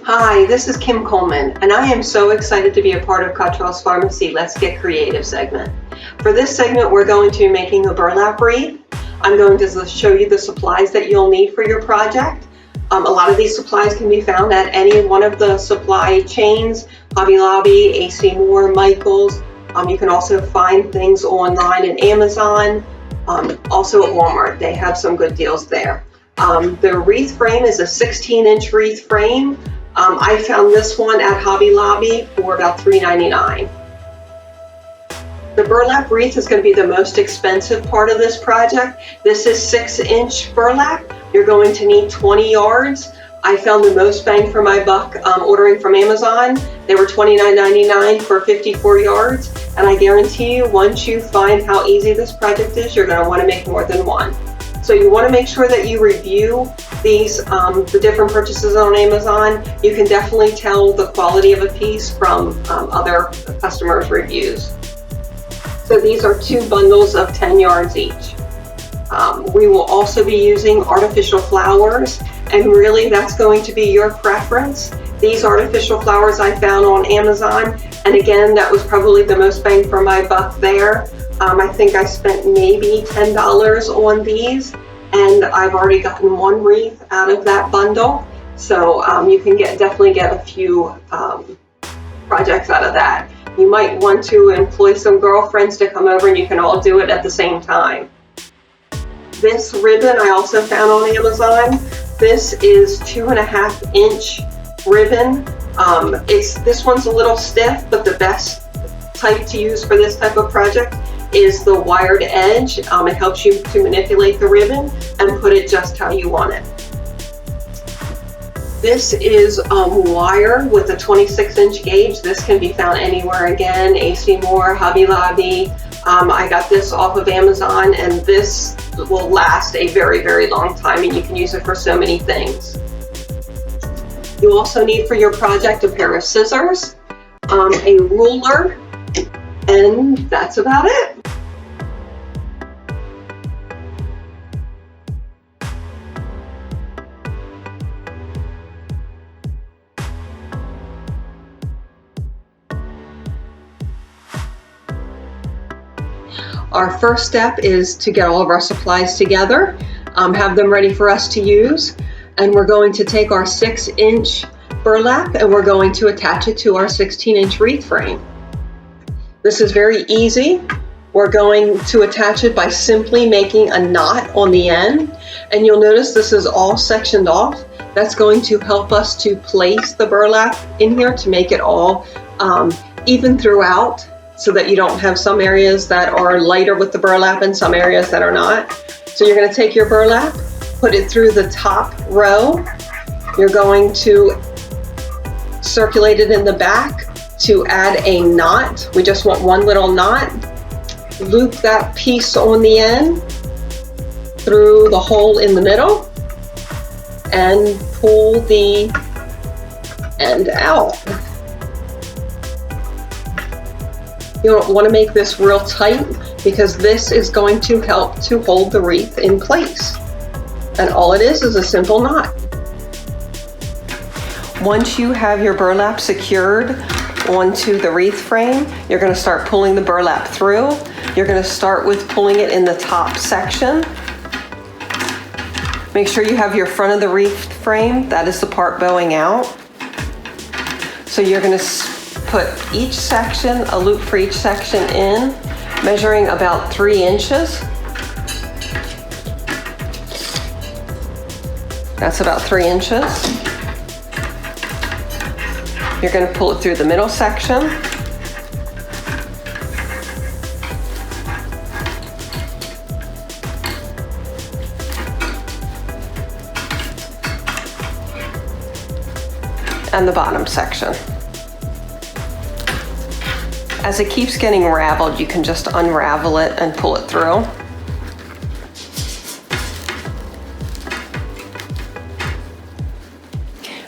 Hi, this is Kim Coleman, and I am so excited to be a part of Cottrill's Pharmacy Let's Get Creative segment. For this segment, we're going to be making a burlap wreath. I'm going to show you the supplies that you'll need for your project. A lot of these supplies can be found at any one of the supply chains, Hobby Lobby, AC Moore, Michaels. You can also find things online at Amazon, also at Walmart. They have some good deals there. The wreath frame is a 16-inch wreath frame. I found this one at Hobby Lobby for about $3.99. The burlap wreath is going to be the most expensive part of this project. This is 6-inch burlap. You're going to need 20 yards. I found the most bang for my buck ordering from Amazon. They were $29.99 for 54 yards, and I guarantee you, once you find how easy this project is, you're going to want to make more than one. So you want to make sure that you review these, the different purchases on Amazon. You can definitely tell the quality of a piece from other customers' reviews. So these are 2 bundles of 10 yards each. We will also be using artificial flowers, and really that's going to be your preference. These artificial flowers I found on Amazon, and again, that was probably the most bang for my buck there. I think I spent maybe $10 on these, and I've already gotten 1 wreath out of that bundle. So you can definitely get a few projects out of that. You might want to employ some girlfriends to come over and you can all do it at the same time. This ribbon I also found on Amazon. This is 2.5-inch ribbon. This one's a little stiff, but the best type to use for this type of project is the wired edge. It helps you to manipulate the ribbon and put it just how you want it. This is wire with a 26-inch gauge. This can be found anywhere again, AC Moore, Hobby Lobby. I got this off of Amazon, and this will last a very, very long time, and you can use it for so many things. You also need for your project a pair of scissors, a ruler, and that's about it. Our first step is to get all of our supplies together, have them ready for us to use, and we're going to take our 6-inch burlap and we're going to attach it to our 16-inch wreath frame. This is very easy. We're going to attach it by simply making a knot on the end, and you'll notice this is all sectioned off. That's going to help us to place the burlap in here to make it all even throughout, so that you don't have some areas that are lighter with the burlap and some areas that are not. So you're going to take your burlap, put it through the top row. You're going to circulate it in the back to add a knot. We just want one little knot. Loop that piece on the end through the hole in the middle and pull the end out. You don't want to make this real tight because this is going to help to hold the wreath in place. And all it is a simple knot. Once you have your burlap secured onto the wreath frame, you're going to start pulling the burlap through. You're going to start with pulling it in the top section. Make sure you have your front of the wreath frame, that is the part bowing out. So you're going to put each section, a loop for each section in, measuring about 3 inches. That's about 3 inches. You're going to pull it through the middle section. And the bottom section. As it keeps getting raveled, you can just unravel it and pull it through.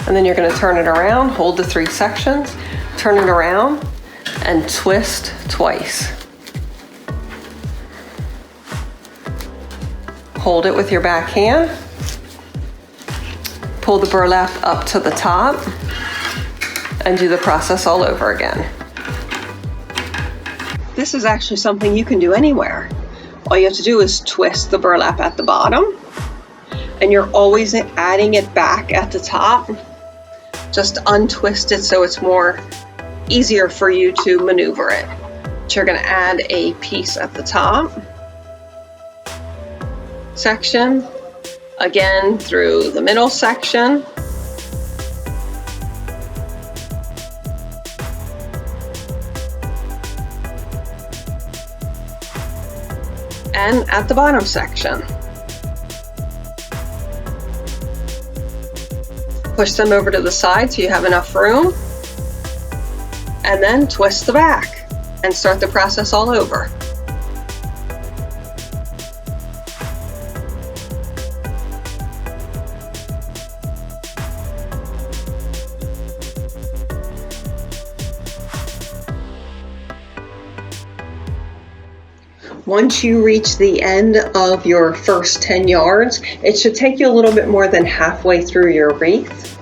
And then you're going to turn it around, hold the 3 sections, turn it around, and twist twice. Hold it with your back hand, pull the burlap up to the top, and do the process all over again. This is actually something you can do anywhere. All you have to do is twist the burlap at the bottom, and you're always adding it back at the top. Just untwist it so it's more easier for you to maneuver it. So you're going to add a piece at the top section, again through the middle section, and at the bottom section. Push them over to the side so you have enough room, and then twist the back and start the process all over. Once you reach the end of your first 10 yards, it should take you a little bit more than halfway through your wreath,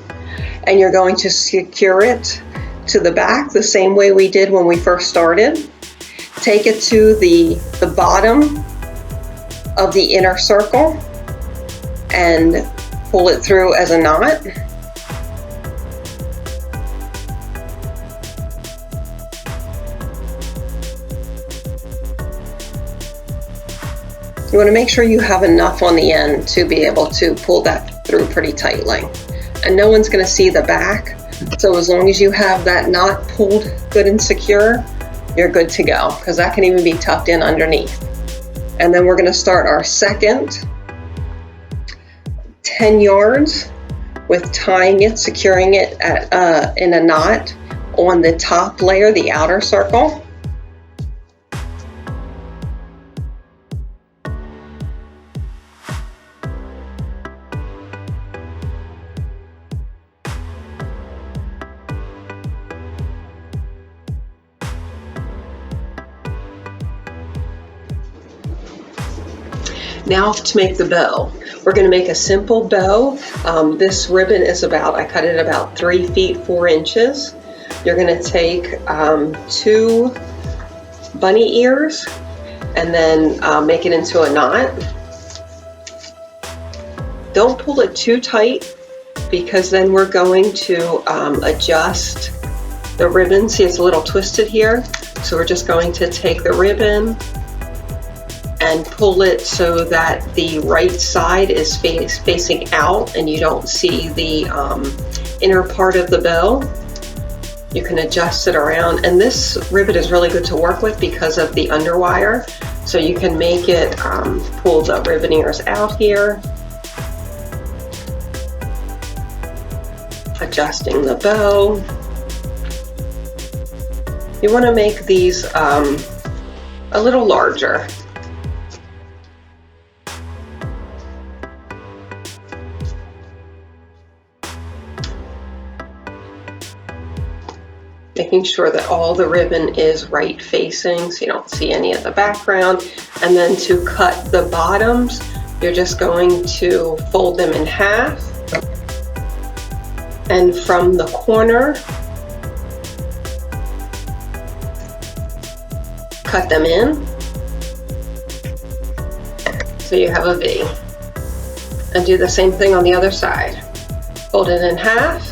and you're going to secure it to the back the same way we did when we first started. Take it to the bottom of the inner circle and pull it through as a knot. You want to make sure you have enough on the end to be able to pull that through pretty tightly. And no one's going to see the back, so as long as you have that knot pulled good and secure, you're good to go, because that can even be tucked in underneath. And then we're going to start our second 10 yards with tying it, securing it at, in a knot on the top layer, the outer circle. Now to make the bow. We're going to make a simple bow. This ribbon is I cut it about 3 feet 4 inches. You're going to take 2 bunny ears and then make it into a knot. Don't pull it too tight, because then we're going to adjust the ribbon. See, it's a little twisted here. So we're just going to take the ribbon and pull it so that the right side is facing out and you don't see the inner part of the bow. You can adjust it around, and this ribbon is really good to work with because of the underwire. So you can make it pull the ribbon ears out here, adjusting the bow. You want to make these a little larger. Making sure that all the ribbon is right facing so you don't see any of the background. And then to cut the bottoms, you're just going to fold them in half, and from the corner cut them in so you have a V. And do the same thing on the other side. Fold it in half,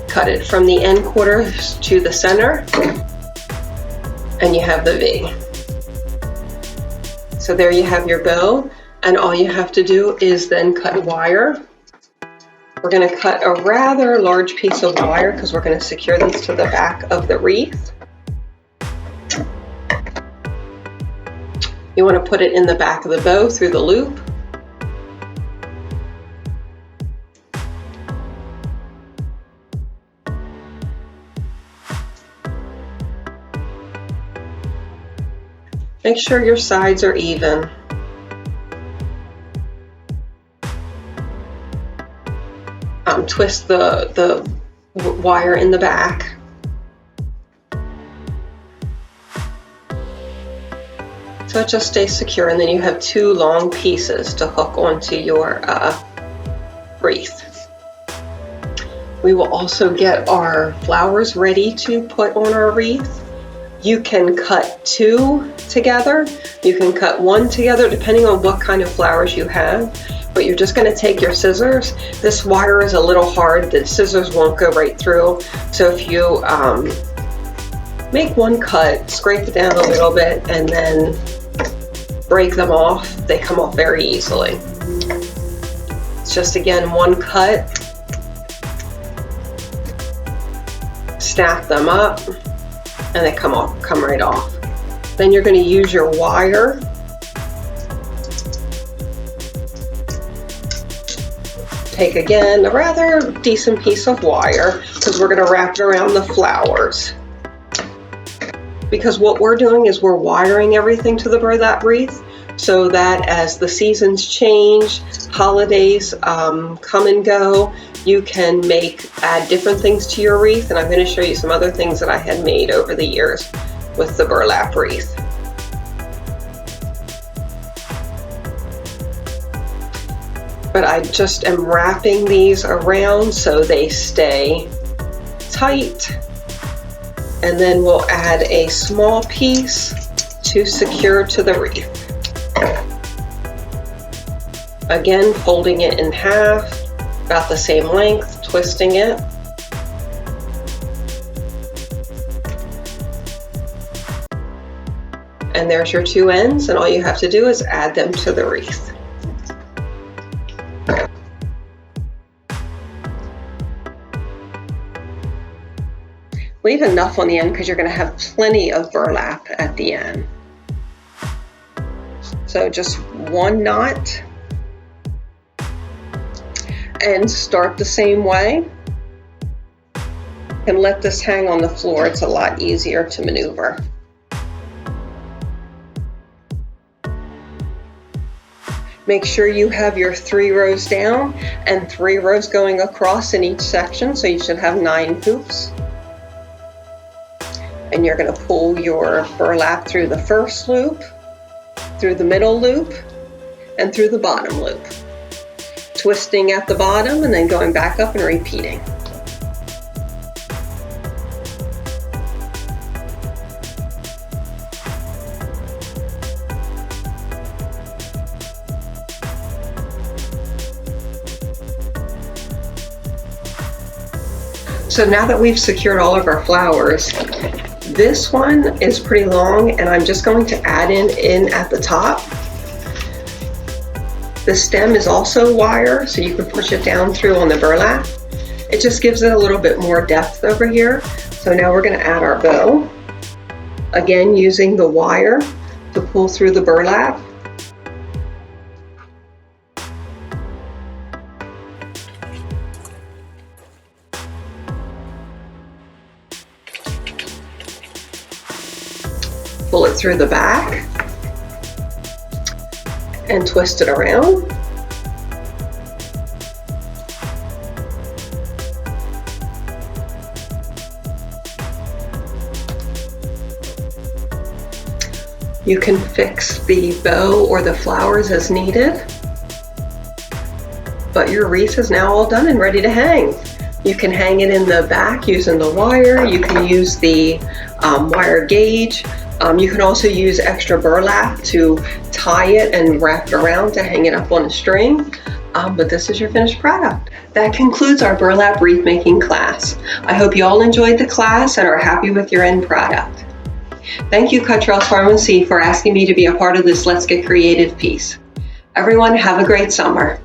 cut it from the end quarters to the center, and you have the V. So there you have your bow, and all you have to do is then cut wire. We're going to cut a rather large piece of wire because we're going to secure these to the back of the wreath. You want to put it in the back of the bow through the loop. Make sure your sides are even. Twist the wire in the back. so it just stays secure, and then you have 2 long pieces to hook onto your wreath. We will also get our flowers ready to put on our wreath. You can cut 2 together, you can cut 1 together depending on what kind of flowers you have, but you're just going to take your scissors. This wire is a little hard, the scissors won't go right through, so if you make 1 cut, scrape it down a little bit, and then break them off, they come off very easily. It's just, again, 1 cut, snap them up, and they come right off. Then you're going to use your wire take, again, a rather decent piece of wire, because we're going to wrap it around the flowers. Because what we're doing is we're wiring everything to the burlap wreath, so that as the seasons change, holidays come and go, you can add different things to your wreath, and I'm going to show you some other things that I had made over the years with the burlap wreath. But I just am wrapping these around so they stay tight, and then we'll add a small piece to secure to the wreath. Again, folding it in half, about the same length, twisting it. And there's your 2 ends, and all you have to do is add them to the wreath. Leave enough on the end because you're going to have plenty of burlap at the end. So just 1 knot, and start the same way, and let this hang on the floor. It's a lot easier to maneuver. Make sure you have your 3 rows down and 3 rows going across in each section, so you should have 9 hoops. And you're going to pull your burlap through the first loop, through the middle loop, and through the bottom loop. Twisting at the bottom and then going back up and repeating. So now that we've secured all of our flowers, this one is pretty long, and I'm just going to add in at the top. The stem is also wire, so you can push it down through on the burlap. It just gives it a little bit more depth over here. So now we're going to add our bow, again using the wire to pull through the burlap. Pull it through the back and twist it around. You can fix the bow or the flowers as needed, but your wreath is now all done and ready to hang. You can hang it in the back using the wire. You can use the wire gauge. You can also use extra burlap to tie it and wrap it around to hang it up on a string. But this is your finished product. That concludes our burlap wreath making class. I hope you all enjoyed the class and are happy with your end product. Thank you, Cottrill Pharmacy, for asking me to be a part of this Let's Get Creative piece. Everyone, have a great summer.